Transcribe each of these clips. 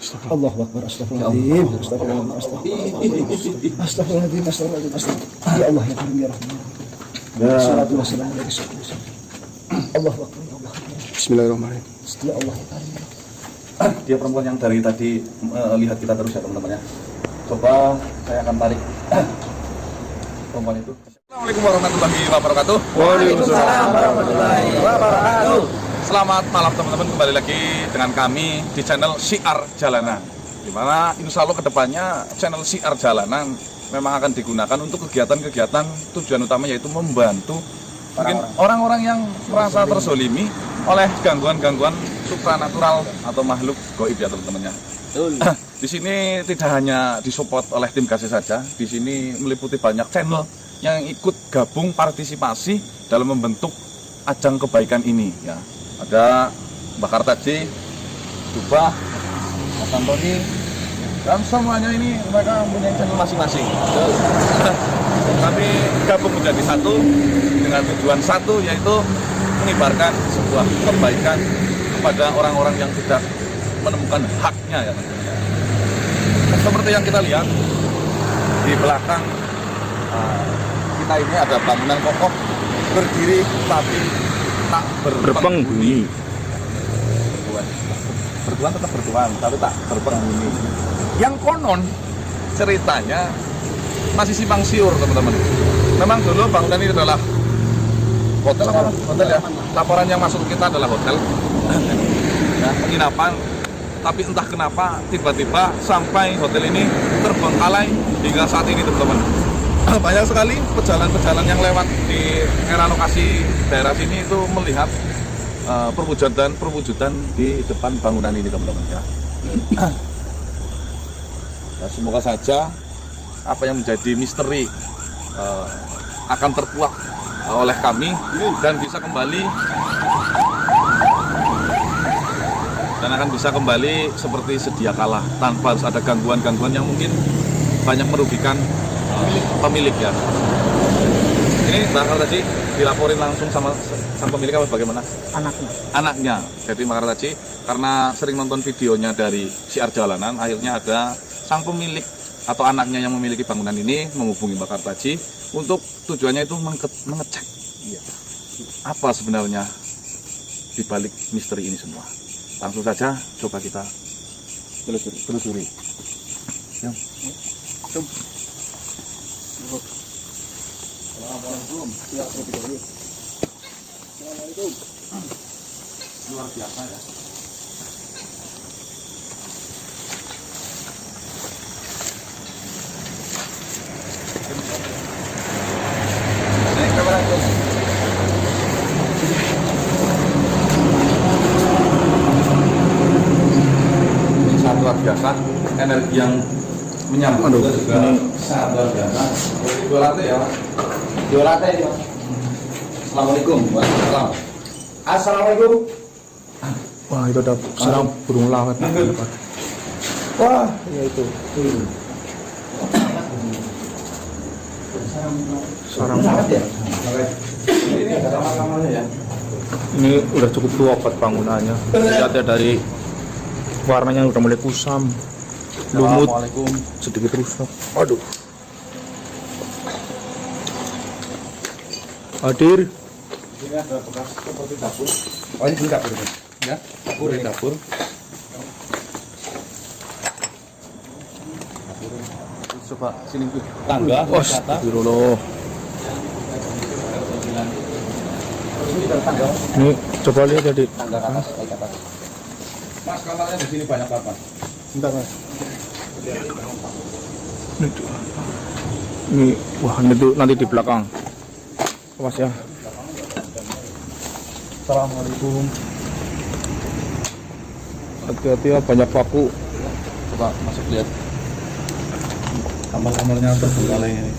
Allahu Akbar, astagfirullahaladzim, astagfirullahaladzim, astagfirullahaladzim, astagfirullahaladzim, ya Allah ya Karim ya Rahman, salatu wassalamu ala Rasulillah. Allahu Akbar, Allah Akbar. Bismillahirrahmanirrahim. Ya Allah ya Karim. Dia perempuan yang dari tadi lihat kita terus ya teman-teman ya. Coba saya akan tarik perempuan itu. Assalamualaikum warahmatullahi wabarakatuh. Waalaikumsalam warahmatullahi wabarakatuh. Selamat malam teman-teman, kembali lagi dengan kami di channel Syiar Jalanan. Dimana insya Allah kedepannya channel Syiar Jalanan memang akan digunakan untuk kegiatan-kegiatan tujuan utamanya yaitu membantu mungkin orang-orang yang merasa terzolimi oleh gangguan-gangguan supranatural atau makhluk gaib ya teman-teman ya. Di sini tidak hanya disupport oleh tim Gasih saja, di sini meliputi banyak channel yang ikut gabung partisipasi dalam membentuk ajang kebaikan ini ya. Ada Mbak Kartaji, Dubah, Mas Antoni, dan semuanya ini mereka mempunyai channel masing-masing. Tapi gabung menjadi satu dengan tujuan satu, yaitu mengibarkan sebuah kebaikan kepada orang-orang yang tidak menemukan haknya ya. Seperti yang kita lihat di belakang kita ini ada bangunan kokoh berdiri tapi tak berpenghuni. Bertuan tetap bertuan tapi tak berpenghuni. Yang konon ceritanya masih simpang siur teman-teman. Memang dulu bangunan ini adalah hotel ya. Laporan yang masuk kita adalah hotel ya, penginapan. Tapi entah kenapa tiba-tiba sampai hotel ini terbengkalai hingga saat ini teman-teman. Banyak sekali pejalan-pejalan yang lewat di era lokasi daerah sini itu melihat perwujudan di depan bangunan ini teman-teman ya. Ya, semoga saja apa yang menjadi misteri akan terkuak oleh kami dan bisa kembali seperti sedia kala tanpa harus ada gangguan-gangguan yang mungkin banyak merugikan pemilik ya. Ini Mbak Kartaji dilaporin langsung sama pemilik apa bagaimana? Anaknya. Jadi Mbak Kartaji karena sering nonton videonya dari Syiar Jalanan, akhirnya ada sang pemilik atau anaknya yang memiliki bangunan ini menghubungi Mbak Kartaji untuk tujuannya itu mengecek apa sebenarnya di balik misteri ini semua. Langsung saja coba kita telusuri. Ya. Assalamualaikum. Assalamualaikum. Luar biasa ya. Sangat luar biasa, energi yang menyambut juga sangat luar biasa. Dua latte ya, dua latte ini Mas. Assalamualaikum warahmatullahi. Assalamualaikum. Wah, itu ada sarang burung lawet. Wah, ya itu. Sarang lawet ya. Ini ada kamar-kamarnya ya. Ini udah cukup tua buat bangunannya. Lihat ya dari warnanya udah mulai kusam, lumut, sedikit rusak. Aduh. Hadir. Ini ada bekas seperti dapur. Oh ini dapur Ya, dapur. Coba sini tuh. Tangga. Astagfirullah. Ini coba lihat jadi. Tangga ke atas, naik ke atas. Mas, kamarnya di sini banyak apa? Bentar Mas. Ini wah ini tuh nanti di belakang. Awas ya. Assalamualaikum. Hati-hati ya, banyak paku. Coba masuk lihat. Kamar-kamarnya terbengkalai ini.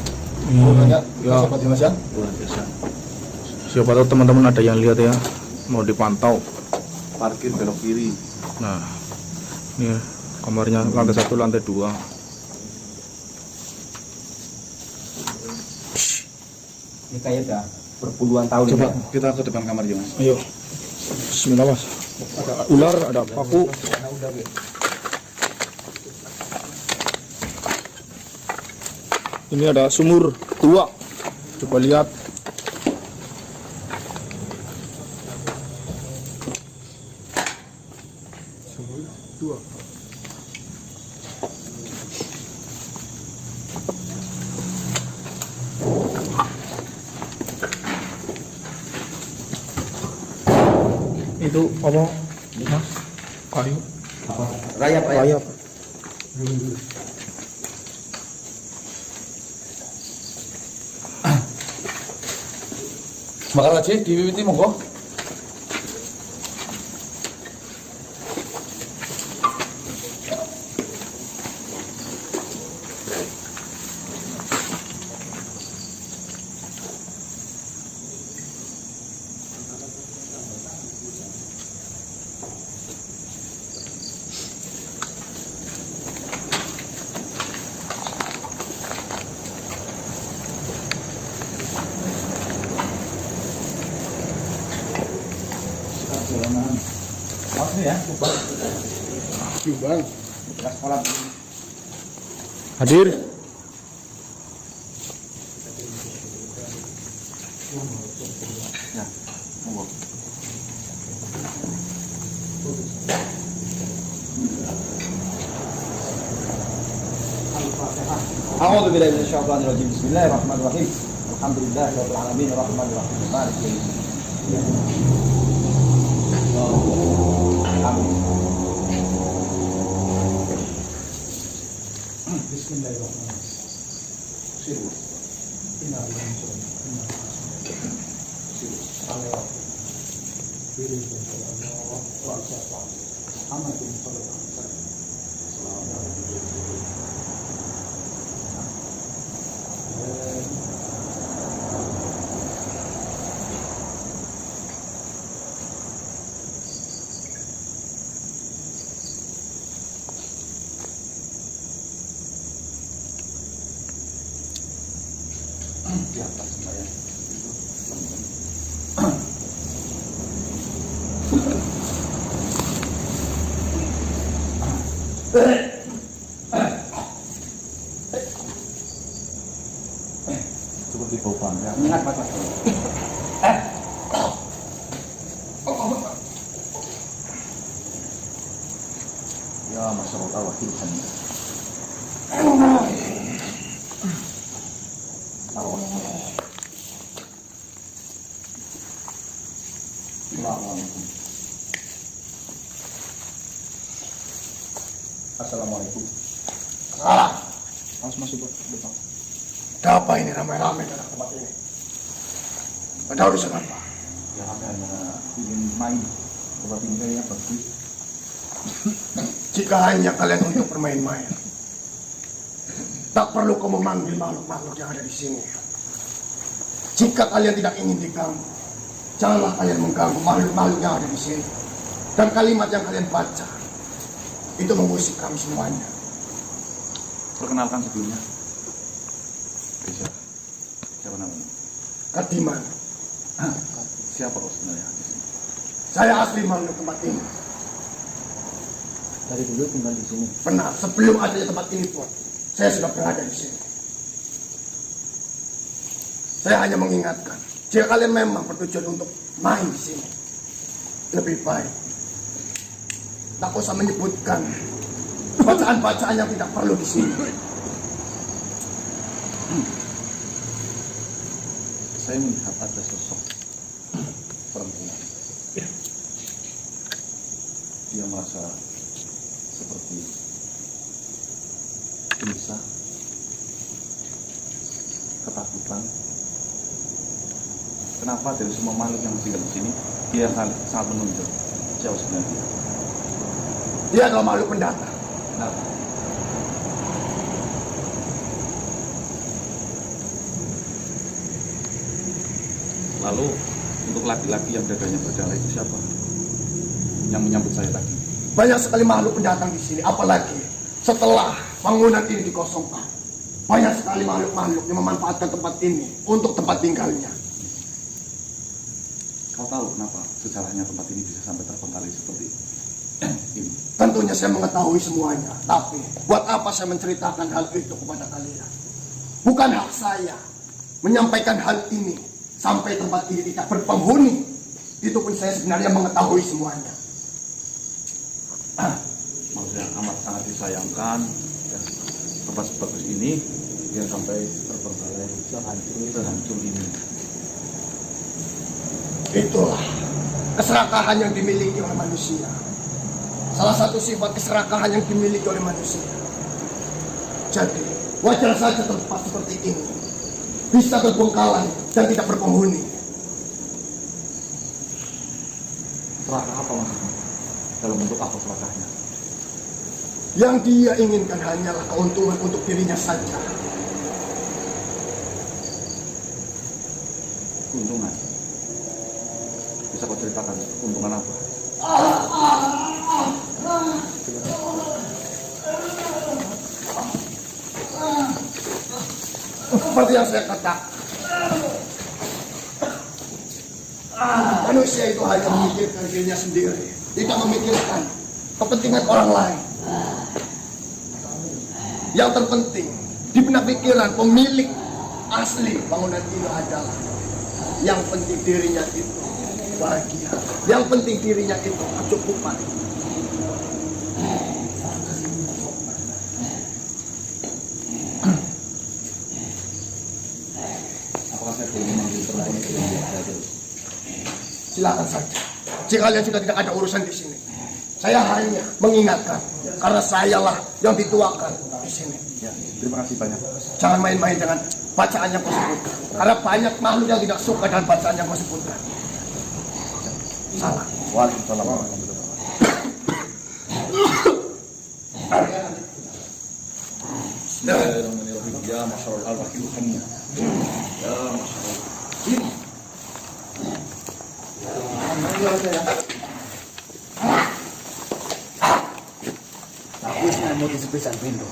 Ya, Sobat Mas ya. Luar biasa. siapa tahu teman-teman ada yang lihat ya, mau dipantau. Parkir belok kiri. Nah, ini kamarnya lantai 1, lantai 2. Ini kayak udah berpuluhan tahun. Coba ya. kita ke depan kamar ya Mas. Ayo, bismillah Mas. Ada ular, ada paku. Ini ada sumur tua. Coba lihat. Sumur tua. Itu apa? Mas? Kayu. Rayap. Rayap. Bakar aja diwiwiti monggo. Maksudnya ya, Bang. bekas kolam. Hadir. Ya, monggo. A'udzu billahi minasyaitonir rajim. Bismillahirrahmanirrahim. Alhamdulillahirabbil alamin arrahmanir rahim maliki yaumiddin. Amin. Di atas saya. Seperti bau bangga. Ingat Pak. Ya, masyaallah wakilkan. Assalamualaikum. Assalamualaikum. Salah. Harus masuk depan. Ada apa ini ramai-ramai dalam tempat ini? Ada urusan apa? Ya, kami hanya ingin main. Tempat ini kayaknya bagus. Jika hanya kalian untuk bermain-main, tak perlu kau memanggil makhluk-makhluk yang ada di sini. Jika kalian tidak ingin diganggu, janganlah kalian mengganggu makhluk-makhluk yang ada di sini. Dan kalimat yang kalian baca itu mengusik kami semuanya. Perkenalkan sebelumnya. Bisa. Siapa namanya? Kadiman, Siapa kau sebenarnya di sini? saya asli makhluk tempat ini. Dari dulu tinggal di sini. Benar, sebelum adanya tempat ini pun, saya sudah berada di sini. Saya hanya mengingatkan, jika kalian memang bertujuan untuk main di sini, lebih baik tak usah menyebutkan bacaan-bacaan yang tidak perlu di sini. Saya melihat ada sosok perempuan. Dia merasa seperti gelisah, ketakutan. Kenapa dari semua makhluk yang tinggal di sini dia sangat menonjol? Siapa sebenarnya dia? Dia adalah makhluk pendatang. Kenapa? Lalu untuk laki-laki yang dadanya berdarah itu siapa? Yang menyambut saya tadi. Banyak sekali makhluk pendatang di sini, apalagi setelah bangunan ini dikosongkan. Banyak sekali makhluk-makhluk yang memanfaatkan tempat ini untuk tempat tinggalnya. Kau tahu kenapa sejarahnya tempat ini bisa sampai terbengkalai seperti ini? Tentunya saya mengetahui semuanya, tapi buat apa saya menceritakan hal itu kepada kalian? Bukan hak saya menyampaikan hal ini sampai tempat ini tidak berpenghuni. Itu pun saya sebenarnya mengetahui semuanya. Maksudnya amat sangat disayangkan ya, tempat sebagus ini yang sampai terbengkalai terhancur ini. Itulah keserakahan yang dimiliki oleh manusia. Salah satu sifat keserakahan yang dimiliki oleh manusia. Jadi wajar saja tempat seperti ini bisa terbengkalai dan tidak berpenghuni. Serakah apa maksudnya? Dalam bentuk apa serakahnya? Yang dia inginkan hanyalah keuntungan untuk dirinya saja. Keuntungan? Bisa kau ceritakan keuntungan apa? Seperti yang saya katakan, manusia itu hanya memikirkan dirinya sendiri, tidak memikirkan kepentingan orang lain. Yang terpenting di benak pikiran pemilik asli bangunan ini adalah yang penting dirinya itu bahagia, yang penting dirinya itu kecukupan. Apakah saya boleh memanggil perempuan itu? Silakan saja. Jika kalian sudah tidak ada urusan di sini, saya hanya mengingatkan karena sayalah yang dituakan di sini. Ya, terima kasih banyak. Jangan main-main dengan bacaan yang kau sebutkan, karena banyak makhluk yang tidak suka dengan bacaan yang kau sebutkan. Salah. Waalaikumsalam warahmatullahi wabarakatuh. Ya masyaallah al-wakil khamnya. Ya masyaallah. Aku isna mau disepisan pintu.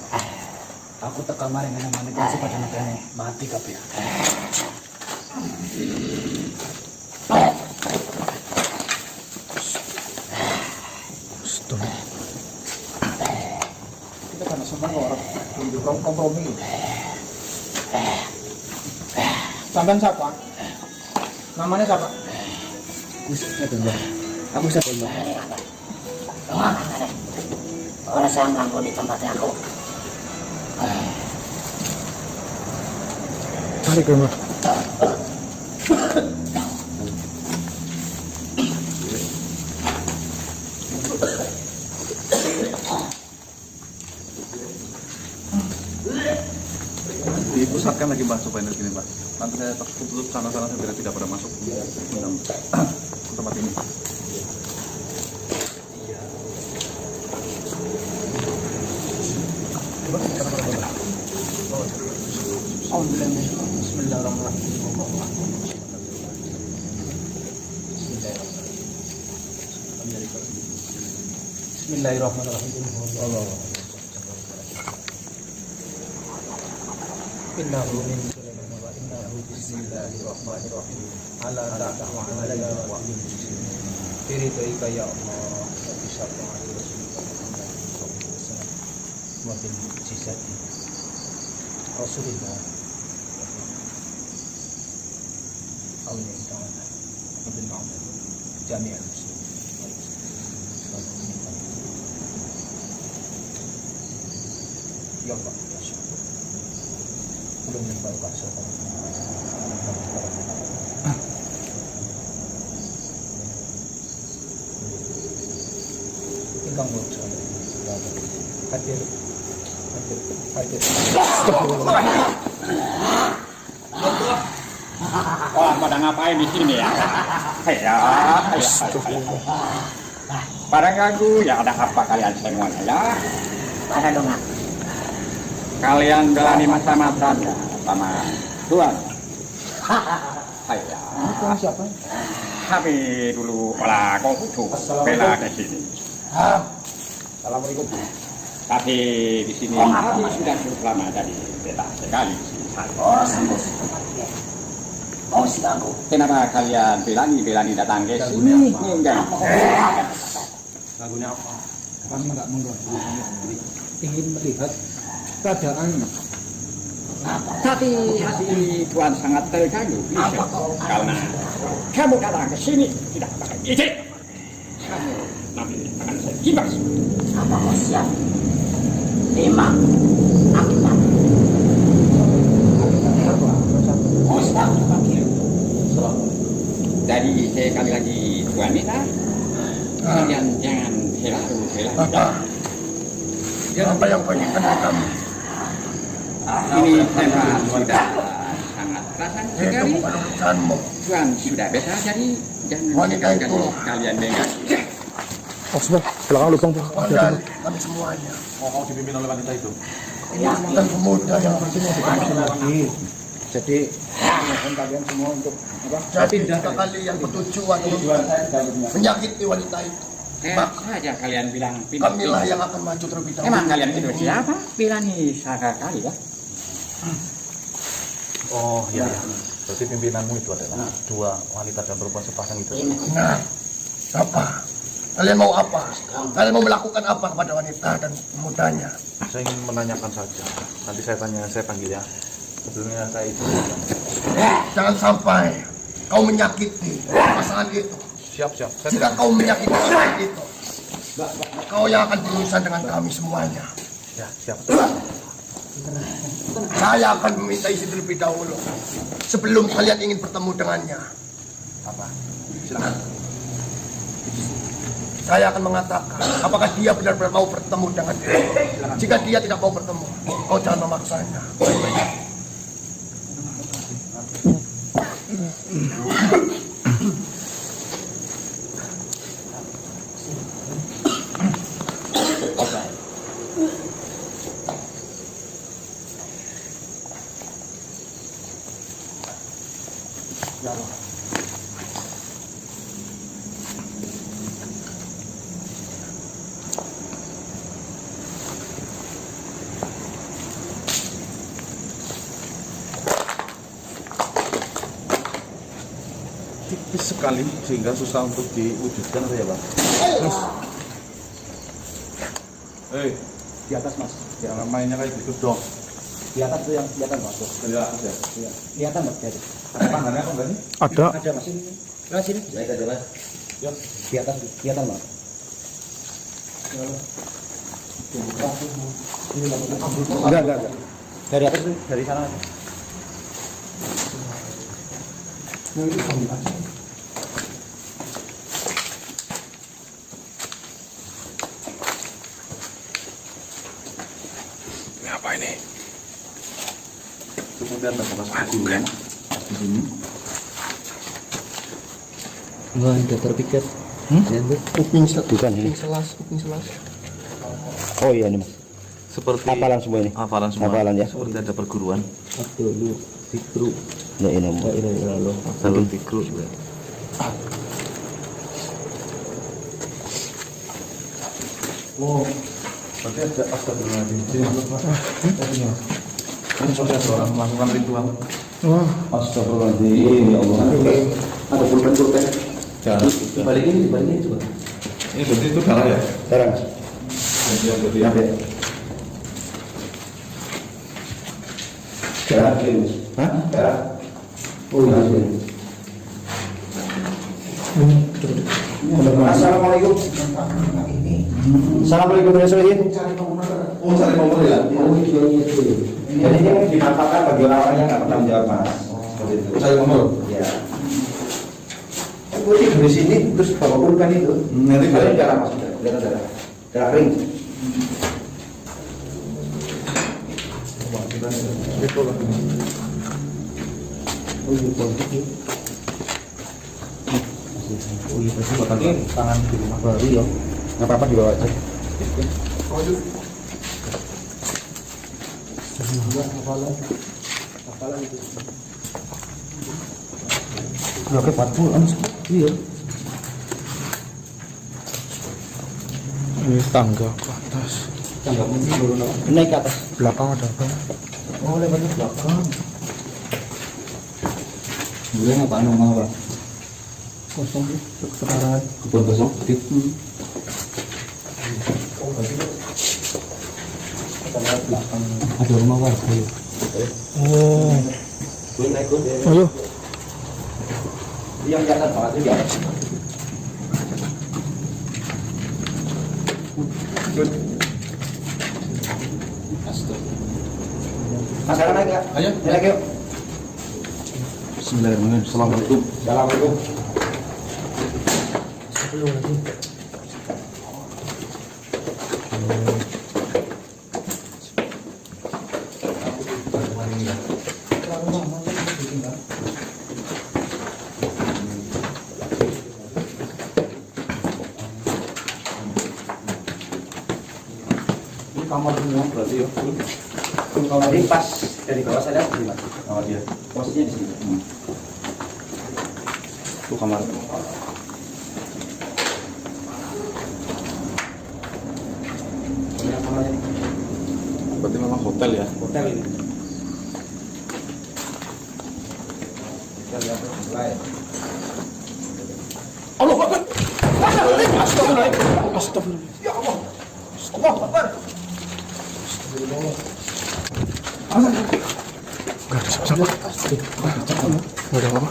Aku tak kemarin dengan manipulasi pada negara mati kabeh. Kita kan sama orang tunjukkan kompromi. Sampai siapa? Namanya siapa? Aku siapa? Orang saya mengganggu di tempatnya aku. Tarik ke rumah. Dipusatkan lagi Mbak supaya gini Mbak. Nanti saya tutup sana-sana biar tidak pada masuk ke tempat ini. Bismillahirrahmanirrahim. Innahu min Sulaiman wa innahu bismillahirrahmanirrahim. Ala ta'wa alayya wa Ridhoika ya Allah wa bisyafaati Rasulullah wa bil mujizati Rasulillah Allah ta'ala wa bil ma'amad jami'al muslimin. Ya Allah, ya syukur. Belum yang baru kasih Ingkang buruk sekali. Hadir. Wah, pada ngapain di sini ya? Ya. Pada ganggu, ya ada apa kalian semuanya ya? Ada dong. Kalian jalani masa-masa ya sama Tuhan. Saya. Siapa? Tapi dulu malah kau butuh bela ke sini. Assalamualaikum. Tapi di sini kami sudah cukup lama jadi bela sekali. Oh, sanggup tempatnya. Oh, si ganggu. Kenapa kalian belani datang ke sini? Enggak. Lagunya apa? Kami nggak mengganggu. Ingin melihat keadaan Tapi hati Tuan sangat terganggu. Karena kamu datang ke sini tidak pakai izin. Kamu nanti akan saya kipas. Apa kau siap? Lima. Akibat. Oh, siap dipanggil. Jadi sekali lagi Tuan minta kalian jangan helalu. Apa? Apa yang pengen kami? Ini memang sudah sangat perasaan Itu sekali. bukan urusanmu. Tuan sudah beta jadi jangan Wanita itu. kalian dengar. Oh, sebelah belakang lubang tuh. Pandai kami semuanya. Mau dipimpin oleh wanita itu. Dan pemuda yang lagi. Jadi mohon kalian semua untuk apa? jadi jika kalian bertujuan untuk menyakiti wanita itu, Enak saja kalian bilang pindah. kamilah yang akan maju terlebih dahulu. Emang kalian itu siapa? Pilani saka kali ya? Oh iya. Berarti pimpinanmu itu adalah dua wanita dan perempuan sepasang itu. Nah, apa? Kalian mau apa? Kalian mau melakukan apa kepada wanita dan pemudanya? Saya ingin menanyakan saja. Nanti saya panggil ya. Sebelumnya saya itu. Jangan sampai kau menyakiti pasangan itu. Siap. Saya Jika kau menyakiti pasangan itu, kau yang akan berurusan dengan kami semuanya. Ya, siap. Saya akan meminta izin terlebih dahulu sebelum kalian ingin bertemu dengannya. Apa? Silakan. Saya akan mengatakan apakah dia benar-benar mau bertemu dengan dia. Jika dia tidak mau bertemu, kau jangan memaksanya. Tipis sekali sehingga susah untuk diwujudkan ya Pak. Hei, Di atas mas. jangan mainnya kayak gitu dong. Di atas tuh yang kelihatan mas. Ya, ya. Iya. Kelihatan mas. Kelihatan. Ada tangannya kok enggak nih? Ada. Ada mas ini. Nah sini. Baik aja mas. Ya. Di atas kelihatan mas. Enggak. Dari atas tuh, dari sana. Ini apa ini? Kemudian ada bekas guguran di sini. Enggak, ada terpikat. Kuping satu. Bukan ini. Kuping selas. Oh iya ini mas. Seperti Hafalan semua ini. hafalan semua. Hafalan ya. Seperti ada perguruan. Abdul Fikru. Nah ini mas. Ini lalu. Abdul Fikru juga. Oh, berarti ada astagfirullahaladzim. Ini sudah ada orang melakukan ritual. Astagfirullahaladzim ya Allah. Ada pulpen. Jangan. Dibalikin coba. Ini berarti itu darah ya? Darah mas. Ya, berarti ya. Darah mas. Hah? Darah. Oh iya. Assalamualaikum. Assalamualaikum warahmatullahi wabarakatuh. Oh, cari nomor ya? Oh iya. Jadi ini dimanfaatkan bagi orang-orang yang nggak pernah menjawab mas. Seperti itu. Cari nomor. Ya. Gue di sini terus bawa pulpen itu. Nanti Kalian darah mas, darah darah kering. Oh iya politik. Oh iya pasti tangan di rumah baru ya. Nggak apa-apa dibawa aja. Hafalan itu. Ya ke 40 iya. Ini tangga ke atas. Tangga mungkin dulu naik ke atas. Belakang ada apa? Oh lewat ke belakang. Boleh nggak Pak Noma Pak? Kosong ya, sekarang kebun kosong. Oh berarti kita lihat belakang ada rumah warga ya. Oh. Ayo. Yang di atas banget di atas. Masalah naik nggak? Ayo. Naik yuk. Bismillahirrahmanirrahim. Assalamualaikum. Assalamualaikum. Ini kamar semua berarti ya. Tadi pas dari bawah saya lihat gimana? Kamar dia. Posisinya di sini. Itu kamar. Ini kamarnya nih. Berarti memang hotel ya. Hotel ini. Kita lihat mulai. Allah Akbar. Astagfirullah. Ya Allah. Allah Akbar. Enggak ada siapa-siapa. Enggak ada apa-apa.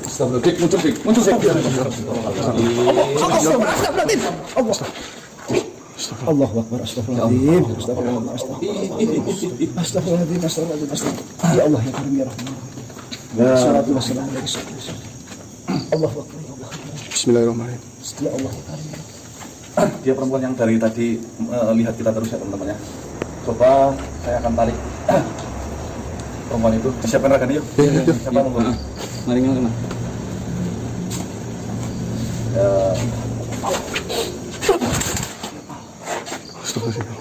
Astagfirullah. Muncul dik. Allahu Akbar, astagfirullahaladzim, astagfirullahaladzim, astagfirullahaladzim, astagfirullahaladzim, astagfirullahaladzim. Ya Allah, ya Karim, ya Rahman. Salatu wassalamu alaihi wasallam. Allahu Akbar, ya Allah. Bismillahirrahmanirrahim. Ya Allah, ya Karim. Dia perempuan yang dari tadi lihat kita terus ya teman-teman ya. Coba saya akan tarik perempuan itu. Disiapkan rekan yuk. Siapa mau? Mari ngomong. Astagfirullah.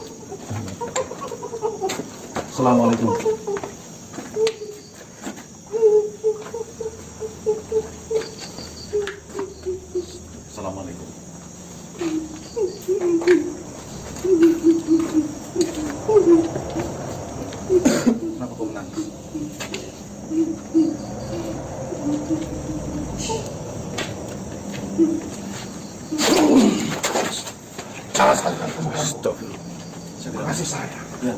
Assalamualaikum. Assalamualaikum. Kenapa kau menangis? Jangan sekali-kali kamu ganggu. Kasih saya. Ya.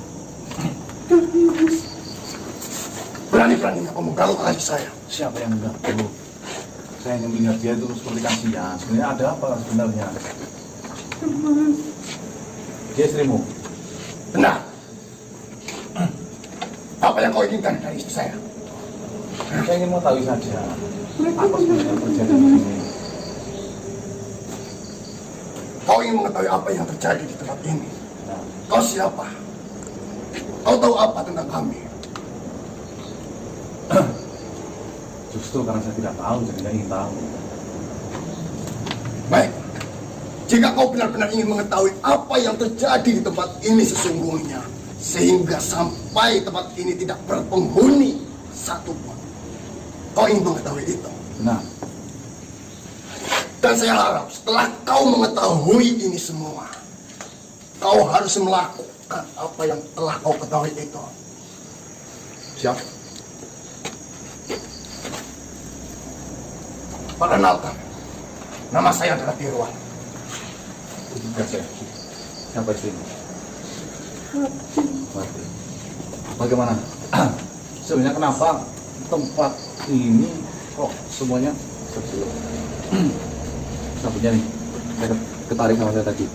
Berani-beraninya kamu ganggu kasih saya. Siapa yang mengganggu? Saya ingin melihat dia itu seperti kasihan. Sebenarnya ada apa sebenarnya? Dia istrimu? Benar. Apa yang kau inginkan dari istri saya? Saya ingin mengetahui saja apa sebenarnya yang terjadi di sini. Kau ingin mengetahui apa yang terjadi di tempat ini? Nah, Kau siapa? Kau tahu apa tentang kami? justru karena saya tidak tahu, jadi saya ingin tahu. Baik. Jika kau benar-benar ingin mengetahui apa yang terjadi di tempat ini sesungguhnya, sehingga sampai tempat ini tidak berpenghuni satupun, kau ingin mengetahui itu. Nah, Dan saya harap setelah kau mengetahui ini semua, kau harus melakukan apa yang telah kau ketahui itu. siap. Perkenalkan, nama saya adalah Dirwan. Tugas saya. Siapa istrimu? Mati. Bagaimana? Sebenarnya kenapa tempat ini kok semuanya tersulut? Sabunnya nih, saya ketarik sama saya tadi.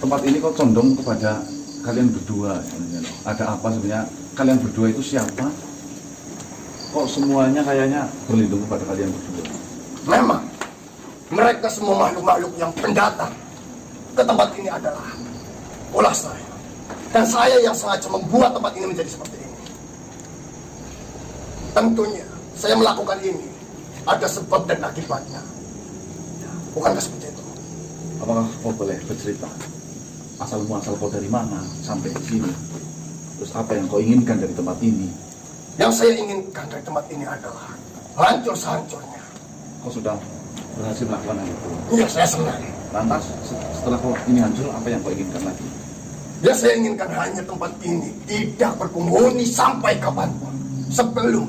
Tempat ini kok condong kepada kalian berdua. Ada apa sebenarnya? Kalian berdua itu siapa? Kok semuanya kayaknya berlindung kepada kalian berdua? Memang, mereka semua makhluk-makhluk yang pendatang ke tempat ini adalah ulah saya. Dan saya yang sengaja membuat tempat ini menjadi seperti ini. Tentunya, saya melakukan ini ada sebab dan akibatnya. Bukankah seperti itu? Apakah kau boleh bercerita? Asal muasal kau dari mana sampai di sini? Terus apa yang kau inginkan dari tempat ini? Yang saya inginkan dari tempat ini adalah hancur sehancurnya. Kau sudah berhasil melakukan hal itu. Iya, saya senang. Lantas setelah kau ini hancur, apa yang kau inginkan lagi? Ya, saya inginkan hanya tempat ini tidak berpenghuni sampai kapanpun. Sebelum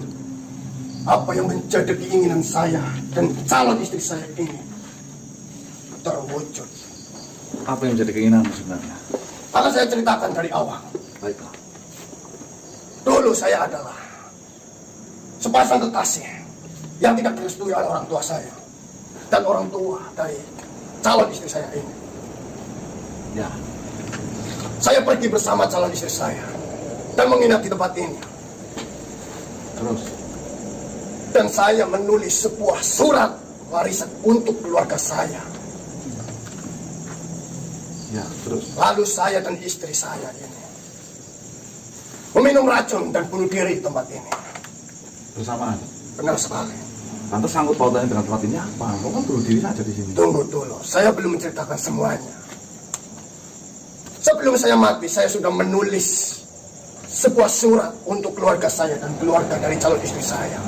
apa yang menjadi keinginan saya dan calon istri saya ini terwujud. Apa yang menjadi keinginan sebenarnya? Akan saya ceritakan dari awal. Baiklah. Dulu saya adalah sepasang kekasih yang tidak direstui oleh orang tua saya dan orang tua dari calon istri saya ini. Ya. Saya pergi bersama calon istri saya dan menginap di tempat ini. Terus? Dan saya menulis sebuah surat warisan untuk keluarga saya. Ya, terus? Lalu saya dan istri saya ini meminum racun dan bunuh diri di tempat ini. Bersamaan? Benar sekali. Lantas sangkut pautannya dengan tempat ini apa? Kok kan bunuh diri saja di sini? Tunggu dulu, saya belum menceritakan semuanya. Sebelum saya mati, saya sudah menulis sebuah surat untuk keluarga saya dan keluarga dari calon istri saya.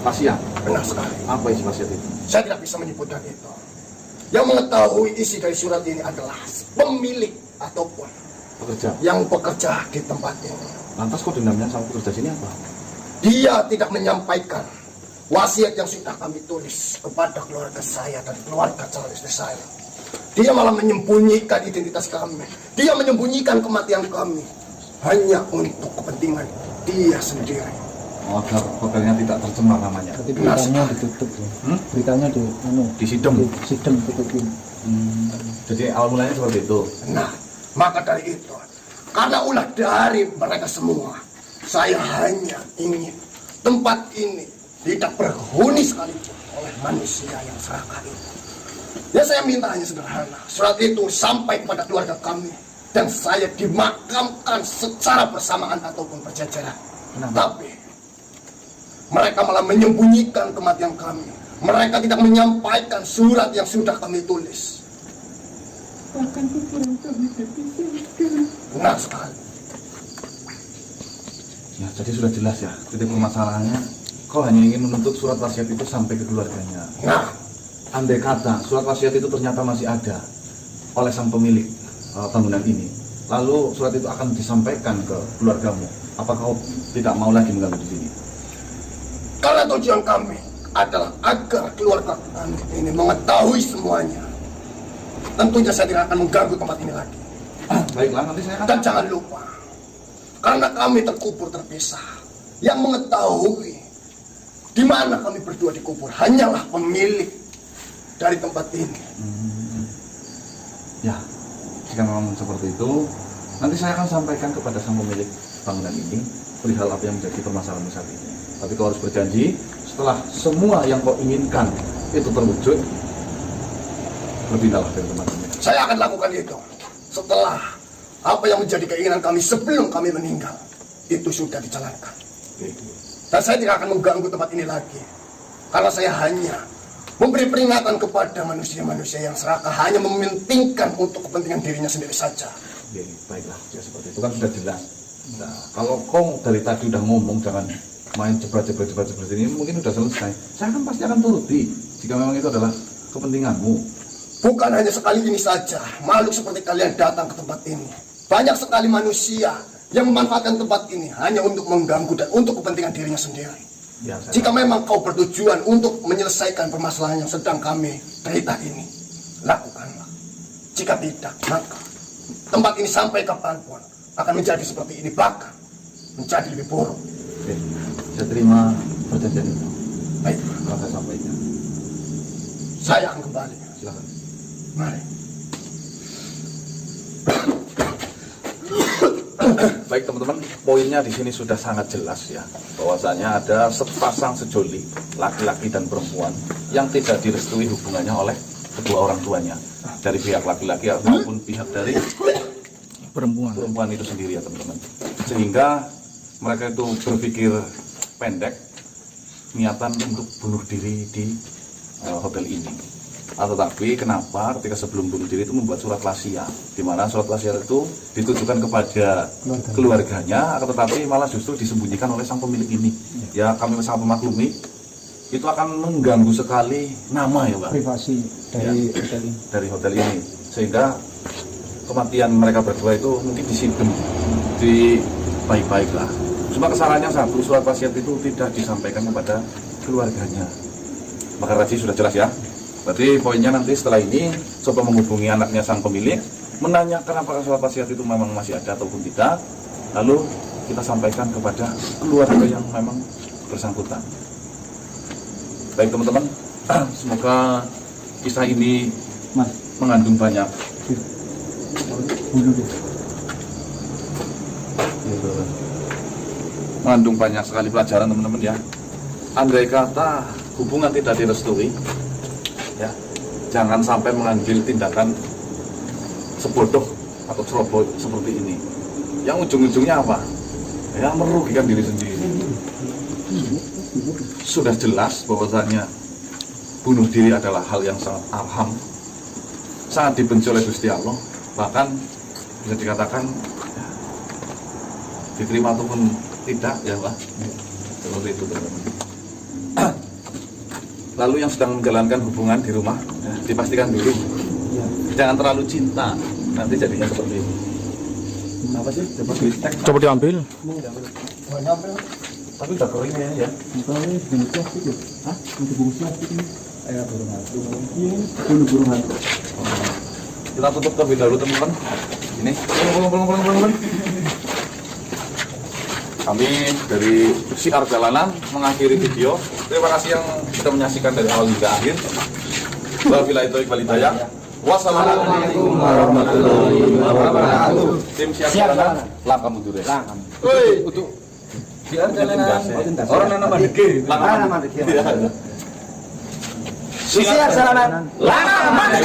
Wasiat? Benar sekali. Apa isi wasiat itu? Saya tidak bisa menyebutkan itu. Yang mengetahui isi dari surat ini adalah pemilik ataupun Pekerja? yang bekerja di tempat ini. Lantas kok dendamnya sama pekerja sini apa? Dia tidak menyampaikan wasiat yang sudah kami tulis kepada keluarga saya dan keluarga calon istri saya. Dia malah menyembunyikan identitas kami. Dia menyembunyikan kematian kami hanya untuk kepentingan dia sendiri. Agar hotelnya tidak tercemar namanya. Tapi beritanya ditutup ya. Beritanya Disidem. Sidem tutupin. Jadi awal mulanya seperti itu. Nah, maka dari itu, karena ulah dari mereka semua, saya hanya ingin tempat ini tidak berhuni sekalipun oleh manusia yang serakah itu. Ya saya minta hanya sederhana, surat itu sampai kepada keluarga kami dan saya dimakamkan secara bersamaan ataupun berjajaran. Tapi mereka malah menyembunyikan kematian kami. Mereka tidak menyampaikan surat yang sudah kami tulis. Bahkan kuburan kami dipisahkan. Benar sekali. Ya, jadi sudah jelas ya. Titik permasalahannya, kau hanya ingin menuntut surat wasiat itu sampai ke keluarganya. Nah, Andai kata surat wasiat itu ternyata masih ada oleh sang pemilik bangunan ini, lalu surat itu akan disampaikan ke keluargamu. Apa kau tidak mau lagi mengganggu di sini? karena tujuan kami adalah agar keluarga kami ini mengetahui semuanya. Tentunya saya tidak akan mengganggu tempat ini lagi. Baiklah, nanti saya akan... Dan jangan lupa, karena kami terkubur terpisah, yang mengetahui di mana kami berdua dikubur hanyalah pemilik dari tempat ini. Ya, jika memang seperti itu, nanti saya akan sampaikan kepada sang pemilik bangunan ini perihal apa yang menjadi permasalahan saat ini. Tapi kau harus berjanji, setelah semua yang kau inginkan itu terwujud, berpindahlah dari tempat ini. Saya akan lakukan itu setelah apa yang menjadi keinginan kami sebelum kami meninggal itu sudah dijalankan. Dan saya tidak akan mengganggu tempat ini lagi, karena saya hanya memberi peringatan kepada manusia-manusia yang serakah, hanya mementingkan untuk kepentingan dirinya sendiri saja. Oke, baiklah, ya seperti itu kan sudah jelas. Nah, kalau kau dari tadi udah ngomong jangan main jebret-jebret seperti ini, mungkin sudah selesai. Saya kan pasti akan turuti jika memang itu adalah kepentinganmu. Bukan hanya sekali ini saja, makhluk seperti kalian datang ke tempat ini. Banyak sekali manusia yang memanfaatkan tempat ini hanya untuk mengganggu dan untuk kepentingan dirinya sendiri. Ya, Jika memang kau bertujuan untuk menyelesaikan permasalahan yang sedang kami derita ini, lakukanlah. Jika tidak, maka tempat ini sampai kapanpun akan menjadi seperti ini, bahkan menjadi lebih buruk. Oke, saya terima perjanjian itu. Baik, Kalau saya sampaikan, saya akan kembali. silakan. Mari. Baik teman-teman, poinnya di sini sudah sangat jelas ya, bahwasanya ada sepasang sejoli laki-laki dan perempuan yang tidak direstui hubungannya oleh kedua orang tuanya, dari pihak laki-laki ataupun pihak dari perempuan itu sendiri ya teman-teman. Sehingga mereka itu berpikir pendek, niatan untuk bunuh diri di hotel ini. Tetapi kenapa ketika sebelum bunuh diri itu membuat surat wasiat, di mana surat wasiat itu ditujukan kepada keluarganya, tetapi malah justru disembunyikan oleh sang pemilik ini. Ya kami sangat memaklumi, itu akan mengganggu sekali nama ya Pak, Privasi dari hotel ini. dari hotel ini, sehingga kematian mereka berdua itu mungkin disimpan di baik-baik lah. Cuma kesalahannya satu, surat wasiat itu tidak disampaikan kepada keluarganya. Maka tadi sudah jelas ya. Berarti poinnya nanti setelah ini coba menghubungi anaknya sang pemilik, menanyakan apakah surat wasiat itu memang masih ada ataupun tidak. Lalu kita sampaikan kepada keluarga yang memang bersangkutan. Baik teman-teman, semoga kisah ini mengandung banyak sekali pelajaran teman-teman ya. Andai kata hubungan tidak direstui, ya, jangan sampai mengambil tindakan sebodoh atau ceroboh seperti ini. Yang ujung-ujungnya apa? Yang merugikan diri sendiri. Sudah jelas bahwasanya bunuh diri adalah hal yang sangat arham, sangat dibenci oleh Gusti Allah, bahkan bisa dikatakan ya, diterima ataupun tidak ya Pak, seperti itu teman-teman. Lalu yang sedang menjalankan hubungan di rumah ya, dipastikan dulu jangan terlalu cinta, nanti jadinya seperti ini. Apa sih? Coba diambil. Tapi udah kering ya. Kita tutup terlebih dahulu teman-teman. Ini pulang. Kami dari Syiar Jalanan mengakhiri video. Terima kasih yang sudah menyaksikan dari awal hingga akhir. Wabillahi taufiq wal hidayah. Wassalamualaikum warahmatullahi wabarakatuh. Tim Syiar Jalanan, langkah mundur ya. Woi, untuk Syiar Jalanan. Orang nama deke. Nama deke. Syiar Jalanan. Langkah mundur.